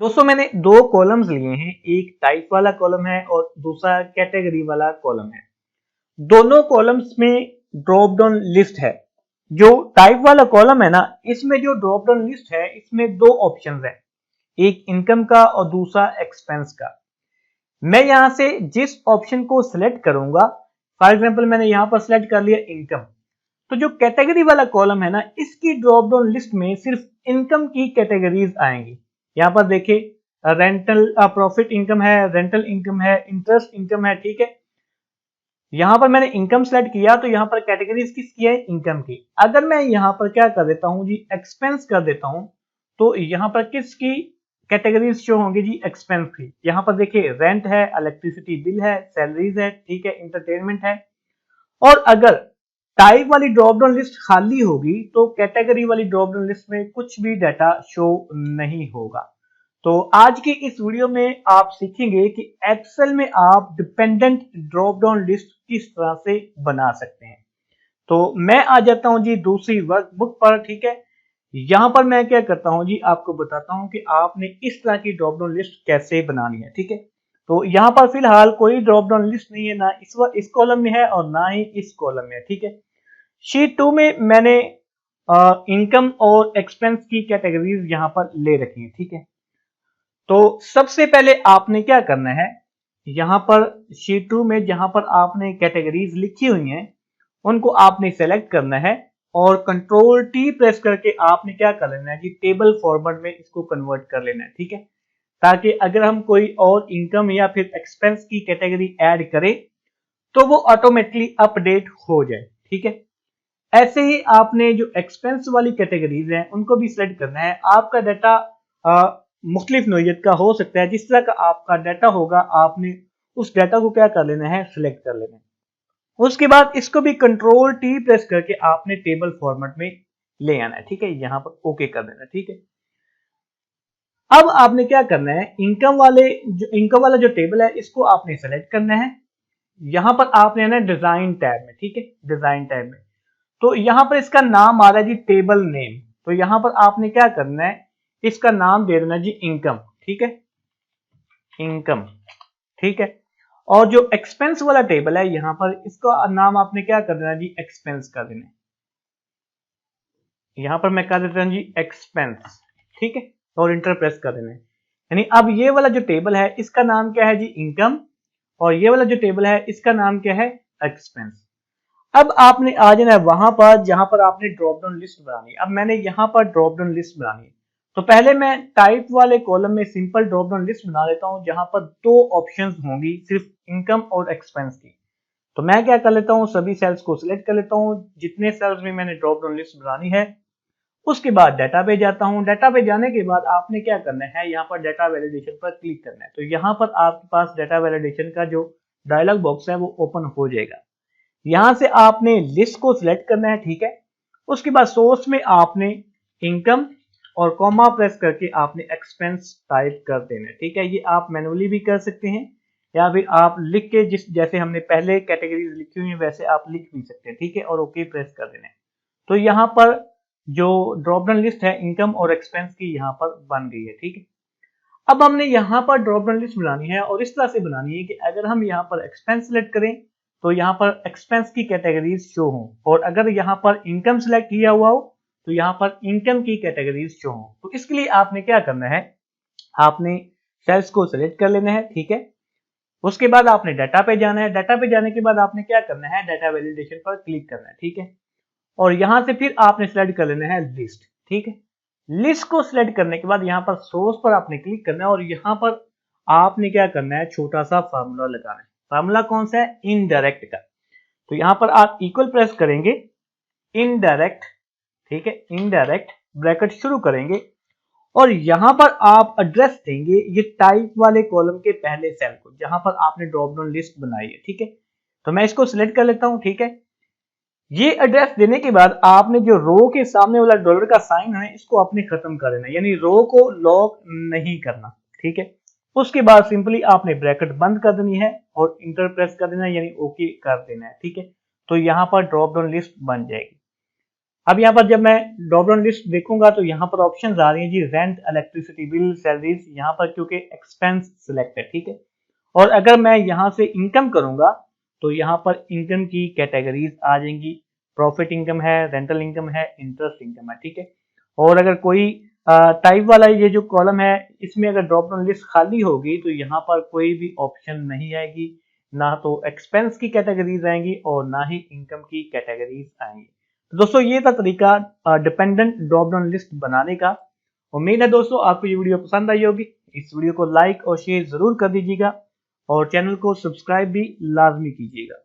दोस्तों मैंने दो कॉलम्स लिए हैं, एक टाइप वाला कॉलम है और दूसरा कैटेगरी वाला कॉलम है। दोनों कॉलम्स में ड्रॉप डाउन लिस्ट है। जो टाइप वाला कॉलम है ना, इसमें जो ड्रॉप डाउन लिस्ट है इसमें दो ऑप्शंस हैं, एक इनकम का और दूसरा एक्सपेंस का। मैं यहां से जिस ऑप्शन को सिलेक्ट करूंगा, फॉर एग्जांपल मैंने यहां पर सिलेक्ट कर लिया इनकम, तो जो कैटेगरी वाला कॉलम है ना, इसकी ड्रॉप डाउन लिस्ट में सिर्फ इनकम की कैटेगरीज आएंगी। यहां पर देखिए, रेंटल प्रॉफिट इनकम है, रेंटल इनकम है, इंटरेस्ट इनकम है, ठीक है। यहां पर मैंने इनकम सेलेक्ट किया तो यहां पर कैटेगरीज किसकी है, इनकम की। अगर मैं यहां पर क्या कर देता हूं जी, एक्सपेंस कर देता हूं, तो यहां पर किसकी कैटेगरीज शो होंगी जी, एक्सपेंस की। यहां पर देखिए, रेंट है, इलेक्ट्रिसिटी बिल है, सैलरीज है, ठीक है, इंटरटेनमेंट है। और अगर टाइप वाली ड्रॉप डाउन लिस्ट खाली होगी तो कैटेगरी वाली ड्रॉप डाउन लिस्ट में कुछ भी डाटा शो नहीं होगा। तो आज की इस वीडियो में आप सीखेंगे कि एक्सेल में आप डिपेंडेंट ड्रॉप डाउन लिस्ट किस तरह से बना सकते हैं। तो मैं आ जाता हूं जी दूसरी वर्कबुक पर, ठीक है। यहां पर मैं क्या करता हूं जी, आपको बताता हूं कि आपने इस तरह की ड्रॉप डाउन लिस्ट कैसे बनानी है, ठीक है। तो यहां पर फिलहाल कोई ड्रॉप डाउन लिस्ट नहीं है, ना इस कॉलम में है और ना ही इस कॉलम में है, ठीक है। शीट 2 में मैंने इनकम और एक्सपेंस की कैटेगरीज यहां पर ले रखी है, ठीक है। तो सबसे पहले आपने क्या करना है, यहां पर शीट 2 में जहां पर आपने कैटेगरीज लिखी हुई हैं उनको आपने सेलेक्ट करना है और कंट्रोल टी प्रेस करके आपने क्या कर लेना है कि टेबल फॉर्मेट में इसको कन्वर्ट कर लेना है, ठीक है। ताकि अगर हम कोई और इनकम या फिर एक्सपेंस की कैटेगरी ऐड करें तो वो ऑटोमेटिकली अपडेट हो जाए, ठीक है। ऐसे ही आपने जो एक्सपेंस वाली कैटेगरीज हैं उनको भी सिलेक्ट करना है। आपका डाटा मुख्तलिफ नोयत का हो सकता है, जिस तरह का आपका डाटा होगा आपने उस डाटा को क्या कर लेना है, सिलेक्ट कर लेना है। उसके बाद इसको भी कंट्रोल टी प्रेस करके आपने टेबल फॉर्मेट में ले आना है, ठीक है। यहां पर ओके कर देना, ठीक है। अब आपने क्या करना है, इनकम वाला जो टेबल है इसको आपने सेलेक्ट करना है। यहां पर आपने ना डिजाइन टैब में, ठीक है, डिजाइन टैब में, तो यहां पर इसका नाम आ रहा है जी टेबल नेम। तो यहां पर आपने क्या करना है, इसका नाम दे देना जी इनकम, ठीक है, इनकम, ठीक है। और जो एक्सपेंस वाला टेबल है यहां पर इसका नाम आपने क्या कर देना जी, एक्सपेंस कर देना है। यहां पर मैं कर देता हूं जी एक्सपेंस, ठीक है, और इंटर प्रेस कर देना है। यानी अब ये वाला जो टेबल है इसका नाम क्या है जी, इनकम, और ये वाला जो टेबल है इसका नाम क्या है, एक्सपेंस। अब आपने आ जाना है वहां पर जहां पर आपने ड्रॉप डाउन लिस्ट बनानी है। अब मैंने यहां पर ड्रॉप डाउन लिस्ट बनानी है, तो पहले मैं टाइप वाले कॉलम में सिंपल ड्रॉप डाउन लिस्ट बना लेता हूं जहां पर दो ऑप्शंस होंगी, सिर्फ इनकम और एक्सपेंस की। तो मैं क्या कर लेता हूं, सभी सेल्स को सिलेक्ट कर लेता हूं जितने सेल्स में मैंने ड्रॉप डाउन लिस्ट बनानी है। उसके बाद डाटा पे जाता हूं। डाटा पे जाने के बाद आपने क्या करना है, यहाँ पर डाटा वैलिडेशन पर क्लिक करना है। तो यहाँ पर आपके पास डाटा वैलिडेशन का जो डायलॉग बॉक्स है वो ओपन हो जाएगा। यहां से आपने लिस्ट को सिलेक्ट करना है, ठीक है। उसके बाद सोर्स में आपने इनकम और कॉमा प्रेस करके आपने एक्सपेंस टाइप कर देना है, ठीक है। ये आप मैनुअली भी कर सकते हैं या फिर आप लिख के जिस जैसे हमने पहले कैटेगरीज लिखी हुई है वैसे आप लिख भी सकते हैं, ठीक है, और ओके प्रेस कर देना है। तो यहाँ पर जो ड्रॉप डाउन लिस्ट है इनकम और एक्सपेंस की यहाँ पर बन गई है, ठीक है। अब हमने यहाँ पर ड्रॉप डाउन लिस्ट बनानी है और इस तरह से बनानी है कि अगर हम यहाँ पर एक्सपेंस सिलेक्ट करें तो यहाँ पर एक्सपेंस की कैटेगरीज शो हो, और अगर यहाँ पर इनकम सिलेक्ट किया हुआ हो तो यहाँ पर इनकम की कैटेगरीज शो हो। तो इसके लिए आपने क्या करना है, आपने सेल्स को सिलेक्ट कर लेना है, ठीक है। उसके बाद आपने डाटा पे जाना है। डाटा पे जाने के बाद आपने क्या करना है, डाटा वैलिडेशन पर क्लिक करना है, ठीक है। और यहां से फिर आपने सिलेक्ट कर लेना है लिस्ट, ठीक है। लिस्ट को सिलेक्ट करने के बाद यहाँ पर सोर्स पर आपने क्लिक करना है और यहाँ पर आपने क्या करना है, छोटा सा फार्मूला लगाना है। फार्मूला कौन सा है, इनडायरेक्ट का। तो यहाँ पर आप इक्वल प्रेस करेंगे, इनडायरेक्ट, ठीक है, इनडायरेक्ट ब्रैकेट शुरू करेंगे और यहाँ पर आप एड्रेस देंगे ये टाइप वाले कॉलम के पहले सेल को जहां पर आपने ड्रॉप डाउन लिस्ट बनाई है, ठीक है। तो मैं इसको सिलेक्ट कर लेता हूं, ठीक है। ये एड्रेस देने के बाद आपने जो रो के सामने वाला डॉलर का साइन है इसको आपने खत्म कर देना, यानी रो को लॉक नहीं करना, ठीक है। उसके बाद सिंपली आपने ब्रैकेट बंद कर देनी है और इंटर प्रेस कर देना है, यानी ओके कर देना है, ठीक है। तो यहाँ पर ड्रॉप डाउन लिस्ट बन जाएगी। अब यहाँ पर जब मैं ड्रॉप डाउन लिस्ट देखूंगा तो यहाँ पर ऑप्शंस आ रही हैं जी, रेंट, इलेक्ट्रिसिटी बिल, सैलरीज। यहाँ पर क्योंकि एक्सपेंस सिलेक्ट है, ठीक है। और अगर मैं यहाँ से इनकम करूंगा तो यहाँ पर इनकम की कैटेगरीज आ जाएंगी। प्रॉफिट इनकम है, रेंटल इनकम है, इंटरेस्ट इनकम है, ठीक है। और अगर कोई टाइप वाला ये जो कॉलम है, इसमें अगर ड्रॉप डाउन लिस्ट खाली होगी तो यहाँ पर कोई भी ऑप्शन नहीं आएगी, ना तो एक्सपेंस की कैटेगरीज आएंगी और ना ही इनकम की कैटेगरीज आएंगी। तो दोस्तों ये था तरीका डिपेंडेंट ड्रॉप डाउन लिस्ट बनाने का। उम्मीद है दोस्तों आपको ये वीडियो पसंद आई होगी। इस वीडियो को लाइक और शेयर जरूर कर दीजिएगा और चैनल को सब्सक्राइब भी लाजमी कीजिएगा।